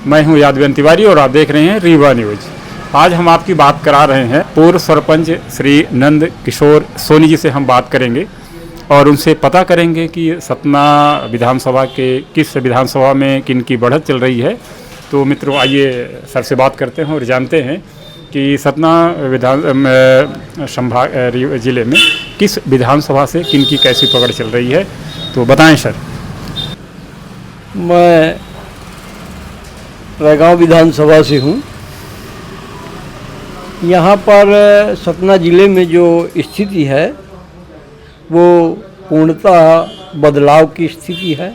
मैं हूं यादवेंद्र तिवारी और आप देख रहे हैं रीवा न्यूज। आज हम आपकी बात करा रहे हैं पूर्व सरपंच श्री नंद किशोर सोनी जी से हम बात करेंगे और उनसे पता करेंगे कि सतना विधानसभा के किस विधानसभा में किन की बढ़त चल रही है। तो मित्रों आइए सर से बात करते हैं और जानते हैं कि सतना संभाग जिले में किस विधानसभा से किन की कैसी पकड़ चल रही है, तो बताएं सर। मैं रैगांव विधानसभा से हूँ। यहाँ पर सतना ज़िले में जो स्थिति है वो पूर्णतः बदलाव की स्थिति है।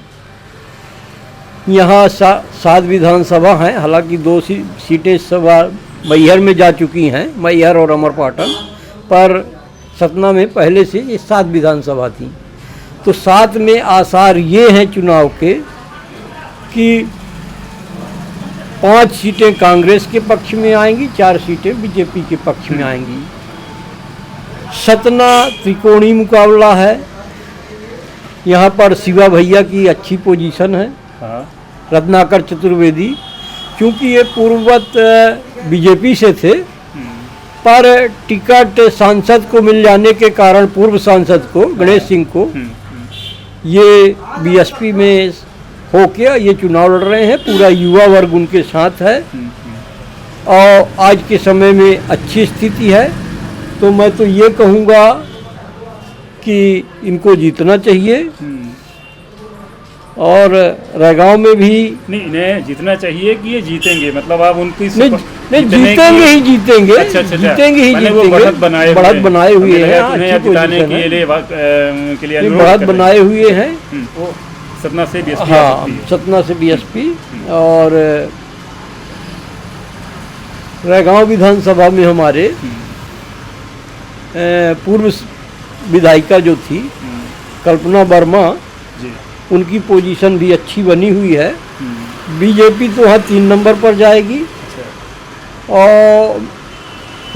यहाँ 7 विधानसभा हैं, हालांकि 2 सीटें सभा मैहर में जा चुकी हैं, मैहर और अमरपाटन, पर सतना में पहले से ये 7 विधानसभा थी। तो 7 में आसार ये हैं चुनाव के कि 5 सीटें कांग्रेस के पक्ष में आएंगी, 4 सीटें बीजेपी के पक्ष में आएंगी। सतना त्रिकोणीय मुकाबला है। यहाँ पर शिवा भैया की अच्छी पोजीशन है, रत्नाकर चतुर्वेदी, क्योंकि ये पूर्ववत बीजेपी से थे, पर टिकट सांसद को मिल जाने के कारण पूर्व सांसद को गणेश सिंह को ये बीएसपी में होके ये चुनाव लड़ रहे हैं। पूरा युवा वर्ग उनके साथ है और आज के समय में अच्छी स्थिति है। तो मैं तो ये कहूँगा कि इनको जीतना चाहिए और रैगांव में भी नहीं, इन्हें जीतना चाहिए कि ये जीतेंगे, मतलब आप उनकी नहीं जीतेंगे ही जीतेंगे। अच्छा, जीतेंगे ही जीतेंगे। बढ़त बनाए हुए हैं, बढ़त बनाए हुए हैं सतना से बीएसपी। हाँ, सतना से बीएसपी। और रैगांव विधानसभा में हमारे पूर्व विधायिका जो थी कल्पना वर्मा, उनकी पोजीशन भी अच्छी बनी हुई है। बीजेपी तो वहाँ 3 नंबर पर जाएगी और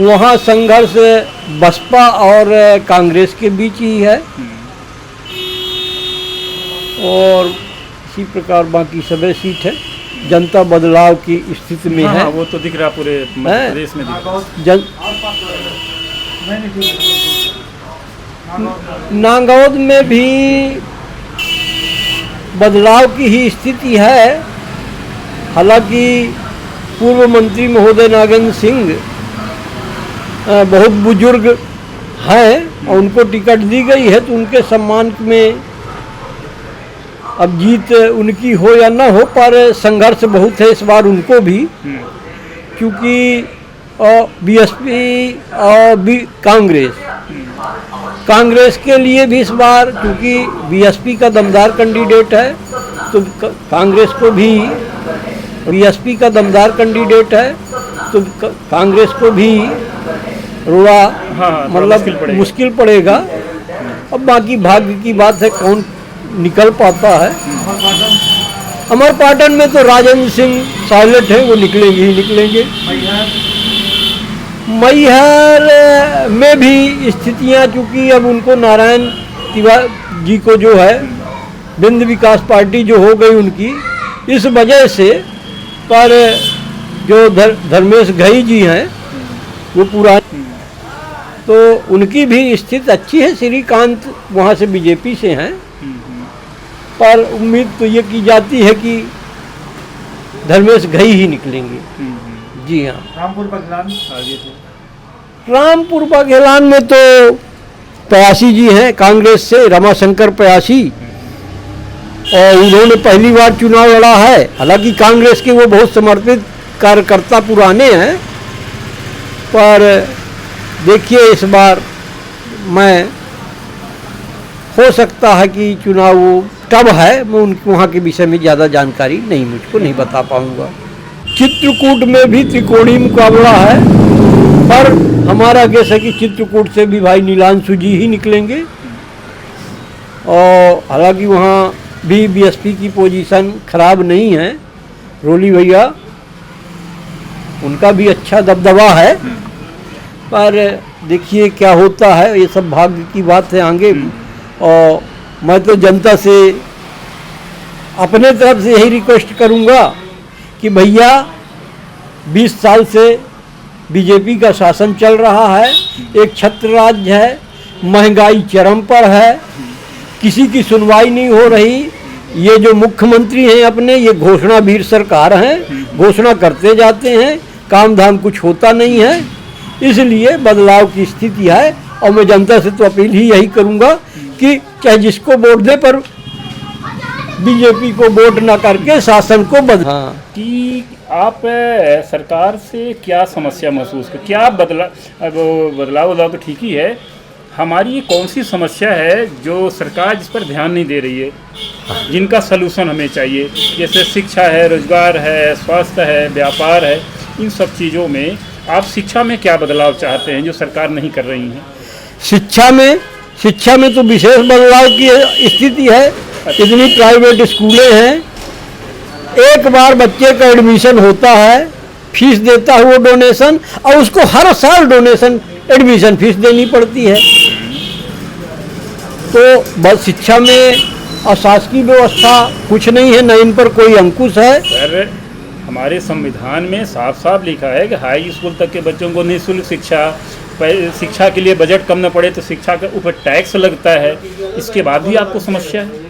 वहाँ संघर्ष बसपा और कांग्रेस के बीच ही है और इसी प्रकार बाकी सभी सीट है। जनता बदलाव की स्थिति में है। वो तो दिख रहा पूरे प्रदेश में नांगौद में भी बदलाव की ही स्थिति है। हालांकि पूर्व मंत्री महोदय नागेंद्र सिंह बहुत बुजुर्ग हैं और उनको टिकट दी गई है, तो उनके सम्मान में अब जीत उनकी हो या ना हो, पर संघर्ष बहुत है इस बार उनको भी, क्योंकि बीएसपी और कांग्रेस के लिए भी इस बार, क्योंकि बीएसपी का दमदार कैंडिडेट है, तो कांग्रेस को भी बीएसपी का दमदार कैंडिडेट है, तो कांग्रेस को भी रोड़ा मतलब मुश्किल पड़ेगा। अब बाकी भाग्य की बात है कौन निकल पाता है। अमरपाटन में तो राजेंद्र सिंह साइलेंट है, वो निकलेंगे ही निकलेंगे। मैहर में भी स्थितियां, चूँकि अब उनको नारायण तिवारी जी को जो है बिंद विकास पार्टी जो हो गई उनकी, इस वजह से, पर जो धर्मेश घई जी हैं वो पूरा, तो उनकी भी स्थिति अच्छी है। श्रीकांत वहाँ से बीजेपी से हैं, पर उम्मीद तो ये की जाती है कि धर्मेश घई ही निकलेंगे। जी हाँ। रामपुर बघेलान में तो पयासी जी हैं कांग्रेस से, रमाशंकर पयासी, और उन्होंने पहली बार चुनाव लड़ा है। हालांकि कांग्रेस के वो बहुत समर्पित कार्यकर्ता पुराने हैं, पर देखिए इस बार मैं हो सकता है कि चुनाव कब है, मैं उनके वहाँ के विषय में ज़्यादा जानकारी नहीं, मुझको नहीं बता पाऊँगा। चित्रकूट में भी त्रिकोणीय मुकाबला है, पर हमारा गेस है कि चित्रकूट से भी भाई नीलांशु जी ही निकलेंगे। और हालांकि वहाँ भी बीएसपी की पोजीशन खराब नहीं है, रोली भैया उनका भी अच्छा दबदबा है, पर देखिए क्या होता है, ये सब भाग्य की बात है आगे। और मैं तो जनता से अपने तरफ से यही रिक्वेस्ट करूँगा कि भैया 20 साल से बीजेपी का शासन चल रहा है, एक छत्र राज्य है, महंगाई चरम पर है, किसी की सुनवाई नहीं हो रही। ये जो मुख्यमंत्री हैं अपने, ये घोषणा वीर सरकार हैं, घोषणा करते जाते हैं, काम धाम कुछ होता नहीं है, इसलिए बदलाव की स्थिति है। और मैं जनता से तो अपील ही यही करूंगा कि चाहे जिसको वोट दे, पर बीजेपी को वोट ना करके शासन को हाँ। कि आप सरकार से क्या समस्या महसूस कर, क्या बदलाव तो ठीक ही है, हमारी कौन सी समस्या है जो सरकार जिस पर ध्यान नहीं दे रही है, जिनका सलूशन हमें चाहिए? जैसे शिक्षा है, रोजगार है, स्वास्थ्य है, व्यापार है, इन सब चीज़ों में आप शिक्षा में क्या बदलाव चाहते हैं जो सरकार नहीं कर रही है? शिक्षा में तो विशेष बदलाव की स्थिति है। इतनी प्राइवेट स्कूलें हैं, एक बार बच्चे का एडमिशन होता है, फीस देता है वो डोनेशन, और उसको हर साल डोनेशन एडमिशन फीस देनी पड़ती है। तो बस शिक्षा में अशासकीय व्यवस्था कुछ नहीं है, न इन पर कोई अंकुश है। सर, हमारे संविधान में साफ साफ लिखा है कि हाई स्कूल तक के बच्चों को निःशुल्क शिक्षा के लिए बजट कम न पड़े तो शिक्षा के ऊपर टैक्स लगता है, इसके बाद भी आपको समस्या है?